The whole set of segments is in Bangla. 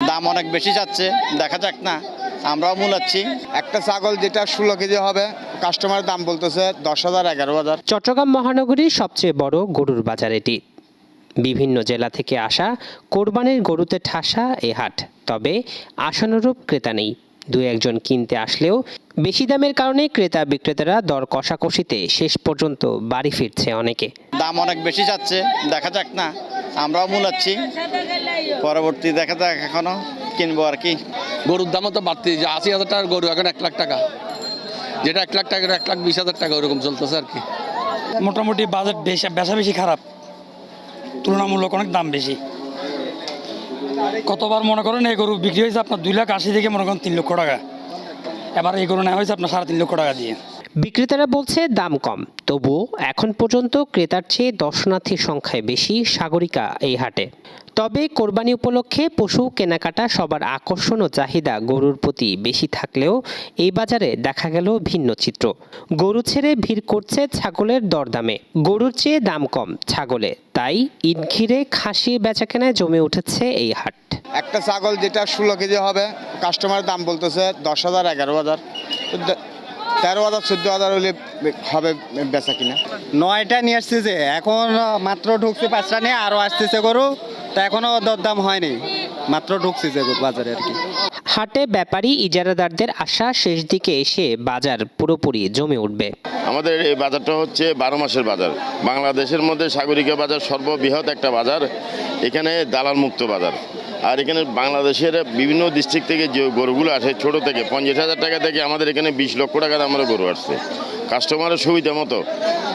দাম অনেক বেশি যাচ্ছে, দেখা যাক না, আমরাও মূলাচ্ছি। একটা ছাগল যেটা 16 কেজি হবে, কাস্টমার দাম বলতেছে 10,000 11,000। চট্টগ্রাম মহানগরীর সবচেয়ে বড় গরুর বাজার এটি। বিভিন্ন জেলা থেকে আসা কোরবানির গরুতে ঠাসা এ হাট। তবে আশানুরূপ ক্রেতা নেই। দু একজন কিনতে আসলেও বেশি দামের কারণে ক্রেতা বিক্রেতারা দর কষাকষিতে শেষ পর্যন্ত বাড়ি ফিরছে অনেকে। দাম অনেক বেশি যাচ্ছে, দেখা যাক না, আমরাও মূলাচ্ছি। পরবর্তী দেখা যাক, এখনো কিনবো আর কি। গরুর দামও তো বাড়তি, যে 80,000 টাকার গরু এখন 1 লাখ টাকা, যেটা 1 লাখ টাকার 1,20,000 টাকা ওরকম চলতেছে আর কি। মোটামুটি বাজেট বেচা বেশি খারাপ, তুলনামূলক অনেক দাম বেশি। কতবার মনে করেন এই গরু বিক্রি হয়েছে আপনার 2,80,000 থেকে মনে করেন 3 লক্ষ টাকা, এবার এই গরু নেওয়া হয়েছে আপনার 3.5 লক্ষ টাকা দিয়ে। বিক্রেতারা বলছে দাম কম, তবুও এখন পর্যন্ত ক্রেতার চেয়ে দর্শনার্থীর সংখ্যায় বেশি সাগরিকা এই হাটে। তবে কোরবানি উপলক্ষে পশু কেনাকাটা সবার আকর্ষণ ও চাহিদা গরুর প্রতি বেশি থাকলেও এই বাজারে দেখা গেল ভিন্ন চিত্র। গরু ছেড়ে ভিড় করছে ছাগলের দরদামে। গরুর চেয়ে দাম কম ছাগলে, তাই ঈদ ঘিরে খাসি বেচাকেনায় জমে উঠেছে এই হাট। একটা ছাগল যেটা 16 কেজি হবে, কাস্টমার দাম বলতেছে 10,000 11,000। 13,000 14,000 হলে হবে বেচা কিনা। 9টা নিয়ে আসছে, যে এখন মাত্র ঢুকছে 5টা নিয়ে, আরও আসতেছে গরু, তা এখনও দরদাম হয়নি, মাত্র ঢুকছে যে বাজারে আর কি। হাটে ব্যাপারী ইজারাদারদের আশা শেষ দিকে এসে বাজার পুরোপুরি জমে উঠবে। আমাদের এই বাজারটা হচ্ছে 12 মাসের বাজার। বাংলাদেশের মধ্যে সাগরিকা বাজার সর্ববৃহৎ একটা বাজার। এখানে দালাল মুক্ত বাজার। আর এখানে বাংলাদেশের বিভিন্ন ডিস্ট্রিক্ট থেকে যে গরুগুলো আসে, ছোট থেকে 50,000 টাকা থেকে আমাদের এখানে 20 লক্ষ টাকা দামের গরু আসছে। কাস্টমারের সুবিধা মতো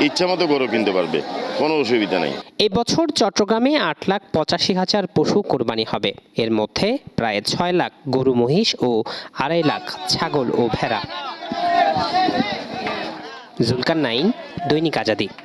ইচ্ছা মতো গরু কিনতে পারবে, কোনো অসুবিধা নেই। এবছর চট্টগ্রামে 8,85,000 পশু কোরবানি হবে। এর মধ্যে প্রায় 6 লাখ গরু মহিষ ও 2.5 লাখ ছাগল ও ভেড়া। জুলকার নাইন, দৈনিক আজাদী।